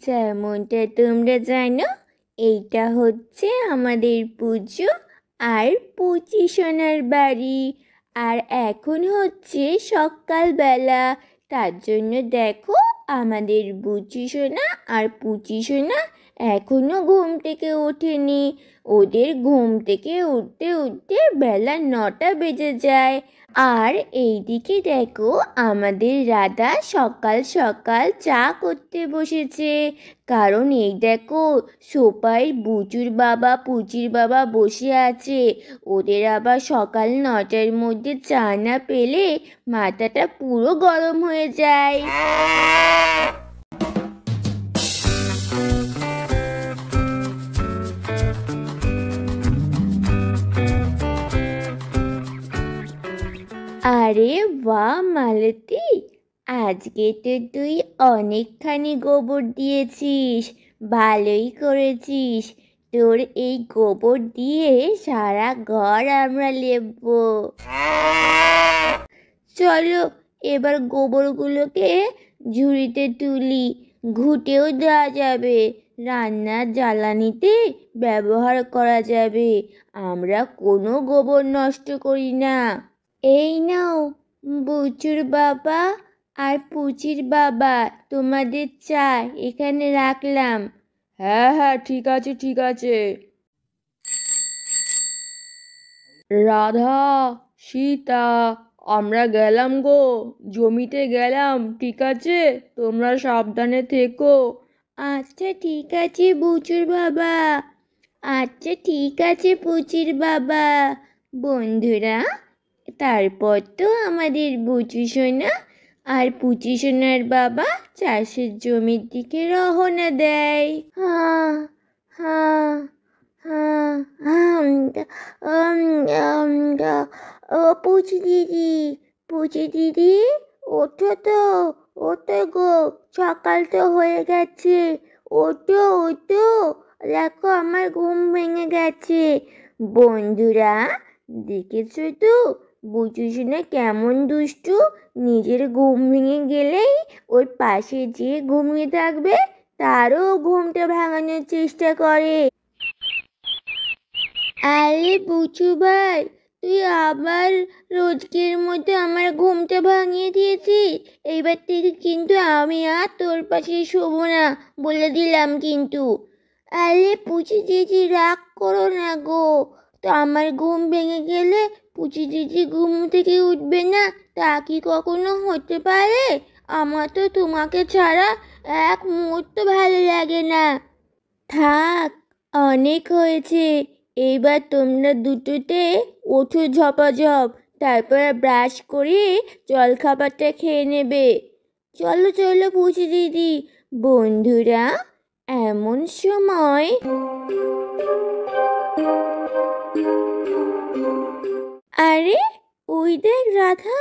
যেমনটা তোমরা জানো, এইটা হচ্ছে আমাদের পুজো আর পুচি সোনার বাড়ি। আর এখন হচ্ছে সকালবেলা, তার জন্য দেখো আমাদের বুচি সোনা আর পুচি সোনা এখনো ঘুম থেকে ওঠেনি। ওদের ঘুম থেকে উঠতে উঠতে বেলা 9টা বেজে যায়। আর এইদিকে দেখো আমাদের রাধা সকাল সকাল চা করতে বসেছে। কারণ এই দেখো সোফায় বুচুর বাবা পুচির বাবা বসে আছে। ওদের আবার সকাল 9টার মধ্যে চা না পেলে মাথাটা পুরো গরম হয়ে যায়। আরে বাহ মালতী, আজকে তো তুই অনেকখানি গোবর দিয়েছিস। ভালোই করেছিস। তোর এই গোবর দিয়ে সারা ঘর আমরা লেপবো। চলো এবার গোবরগুলোকে ঝুড়িতে তুলি, ঘুঁটেও দেওয়া যাবে, রান্নার জ্বালানিতে ব্যবহার করা যাবে। আমরা কোনো গোবর নষ্ট করি না। এই নাও বুচুর বাবা আর পুচির বাবা, তোমাদের চা এখানে রাখলাম। হ্যাঁ হ্যাঁ, ঠিক আছে ঠিক আছে। রাধা, সীতা, আমরা গেলাম গো, জমিতে গেলাম। ঠিক আছে, তোমরা সাবধানে থেকো। আচ্ছা ঠিক আছে বুচুর বাবা। আচ্ছা ঠিক আছে পুচির বাবা। বন্ধুরা, তারপর তো আমাদের বুচি সোনা আর পুচি সোনার বাবা চাষের জমির দিকে রওনা দেয়। হ্যাঁ হ্যাঁ হ্যাঁ ও পুচি দিদি, পুচি দিদি, ওঠো তো, ওঠো গো, সকাল তো হয়ে গেছে। ওঠো ওঠো, দেখো আমার ঘুম ভেঙে গেছে। বন্ধুরা, দেখেছো তো বুচি সোনা কেমন দুষ্টু। নিজের ঘুম ভেঙে গেলেই ওর পাশে যে ঘুমিয়ে থাকবে তারও ঘুমটা ভাঙানোর চেষ্টা করে। আরে বুচু ভাই, তুই আবার রোজকের মতো আমার ঘুমটা ভাঙিয়ে দিয়েছিস। এইবার থেকে কিন্তু আমি আর তোর পাশে শোবো না, বলে দিলাম কিন্তু। আরে পুচি দিদি রাগ করো না গো, তো আমার ঘুম ভেঙে গেলে পুচি দিদি ঘুম থেকে উঠবে না, তা কি কখনো হতে পারে? আমার তো তোমাকে ছাড়া এক মুহূর্ত ভালো লাগে না। থাক, অনেক হয়েছে। এইবার তোমরা দুটোতে ওঠো ঝপাঝপ, তারপর ব্রাশ করে জলখাবারটা খেয়ে নেবে। চলো চলো পুচি দিদি। বন্ধুরা, এমন সময় আরে ওই দেখ রাধা,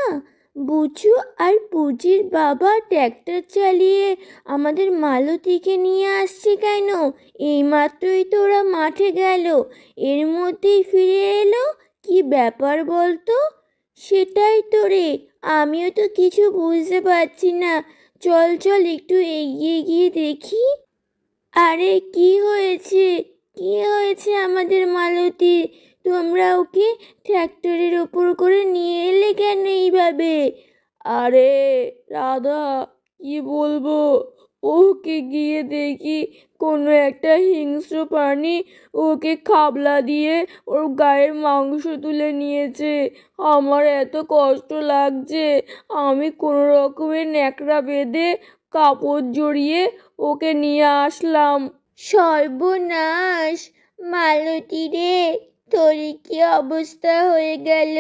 বুচু আর পুচির বাবা ট্র্যাক্টর চালিয়ে আমাদের মালতীকে নিয়ে আসছে কেন? এইমাত্রই তো ওরা মাঠে গেল, এর মধ্যেই ফিরে এলো। কি ব্যাপার বলতো? সেটাই তো রে, আমিও তো কিছু বুঝতে পারছি না। চল চল একটু এগিয়ে গিয়ে দেখি। আরে কি হয়েছে, কি হয়েছে আমাদের মালতীর? তোমরা ওকে ট্র্যাক্টরের ওপর করে নিয়ে এলে কেন এইভাবে? আরে রাধা, কি বলবো, ওকে গিয়ে দেখি কোনো একটা হিংস্র প্রাণী ওকে খাবলা দিয়ে ওর গায়ের মাংস তুলে নিয়েছে। আমার এত কষ্ট লাগছে, আমি কোনো রকমের ন্যাকড়া বেঁধে কাপড় জড়িয়ে ওকে নিয়ে আসলাম। সর্বনাশ, মালতী রে, তোর কি অবস্থা হয়ে গেল?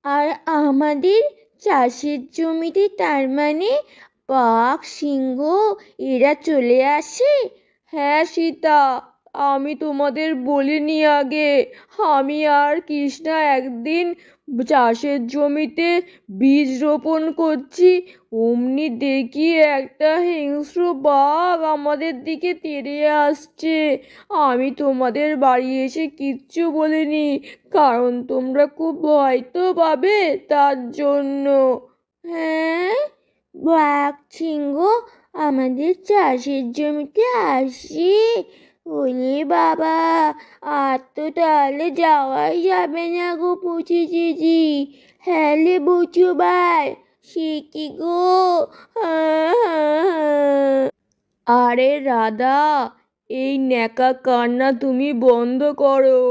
আর আমাদের চাষের জমিতে তার মানে বাঘ সিংহ এরা চলে আসে? হ্যাঁ সীতা, আমি তোমাদের বলিনি আগে, আমি আর কৃষ্ণা একদিন চাষের জমিতে বীজ রোপণ করছি, অমনি দেখি একটা হিংস্র বাঘ আমাদের দিকে তেড়ে আসছে। আমি তোমাদের বাড়ি এসে কিচ্ছু বলিনি, কারণ তোমরা খুব ভয় তো পাবে, তার জন্য। হ্যাঁ, বাঘ সিংহ, আমাদের চাষের জমিতে আসে? ওরে বাবা, আর তো তাহলে যাওয়াই যাবে না গো পুচি দিদি। হ্যাঁ লে বুচু ভাই, সে কি গো? আরে রাধা, এই ন্যাকা কান্না তুমি বন্ধ করো।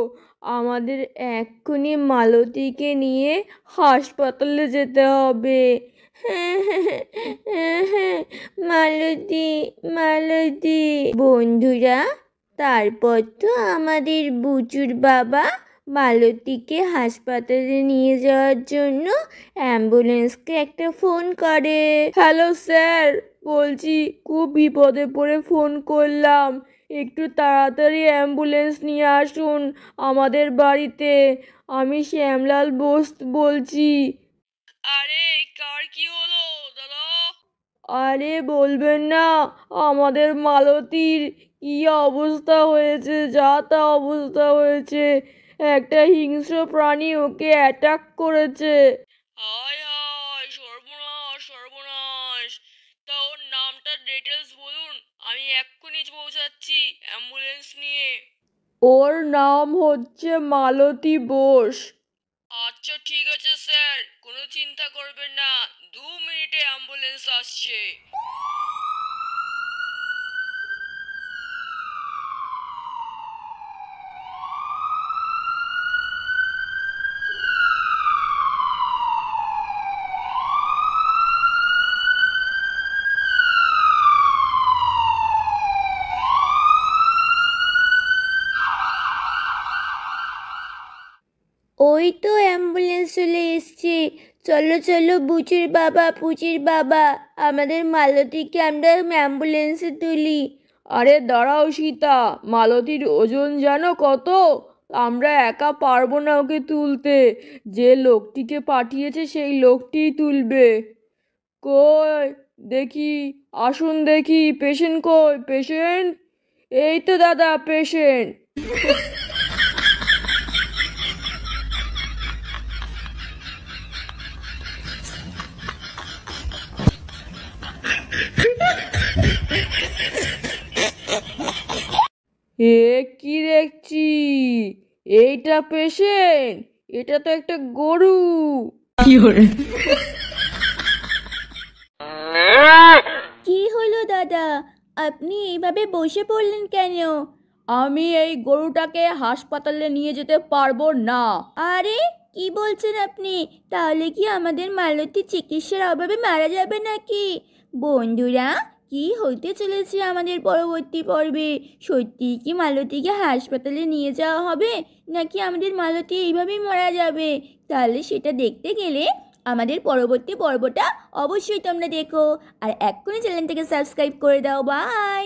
আমাদের এক্ষুনি মালতীকে নিয়ে হাসপাতালে যেতে হবে। মালতী, মালতী। বন্ধুরা, তারপর তো আমাদের বুচুর বাবা মালতীকে হাসপাতালে নিয়ে যাওয়ার জন্য অ্যাম্বুলেন্সকে একটা ফোন করে। হ্যালো স্যার, বলছি খুব বিপদে পড়ে ফোন করলাম, একটু তাড়াতাড়ি অ্যাম্বুলেন্স নিয়ে আসুন আমাদের বাড়িতে। আমি শ্যামলাল বোস বলছি। আরে কার কি হলো দাদা? আরে বলবেন না, আমাদের মালতীর কি অবস্থা হয়েছে, যা তা অবস্থা হয়েছে। একটা হিংস্র প্রাণী ওকে অ্যাটাক করেছে। হায় হায়, সর্বনাশ সর্বনাশ। তা ওর নামটা ডিটেলস বলুন, আমি এক্ষুনি পৌঁছাচ্ছি অ্যাম্বুলেন্স নিয়ে। ওর নাম হচ্ছে মালতী বোস। আচ্ছা ঠিক আছে স্যার, কোনো চিন্তা করবেন না, 2 মিনিটে অ্যাম্বুলেন্স আসছে। ওই তো অ্যাম্বুলেন্স চলে এসছে। চলো চলো বুচির বাবা, পুচির বাবা, আমাদের মালতীকে আমরা অ্যাম্বুলেন্সে তুলি। আরে দাঁড়াও সীতা, মালতীর ওজন জানো কত? আমরা একা পারবো না ওকে তুলতে, যে লোকটিকে পাঠিয়েছে সেই লোকটিই তুলবে। কই দেখি, আসুন দেখি, পেশেন্ট কই, পেশেন্ট? এই তো দাদা পেশেন্ট। এ কি দেখছি, এইটা পেশেন্ট? এটা তো একটা গরু। কি হলো দাদা, আপনি এইভাবে বসে পড়লেন কেন? আমি এই গরুটাকে হাসপাতালে নিয়ে যেতে পারবো না। আরে কি বলছেন আপনি? তাহলে কি আমাদের মালতী চিকিৎসার অভাবে মারা যাবে নাকি? বন্ধুরা, কি হতে চলেছে আমাদের পরবর্তী পর্বে? সত্যি কি মালতীকে হাসপাতালে নিয়ে যাওয়া হবে, নাকি আমাদের মালতী এইভাবেই মারা যাবে? তাহলে সেটা দেখতে গেলে আমাদের পরবর্তী পর্বটা অবশ্যই তোমরা দেখো। আর এক্ষুনি চ্যানেলটাকে সাবস্ক্রাইব করে দাও। বাই।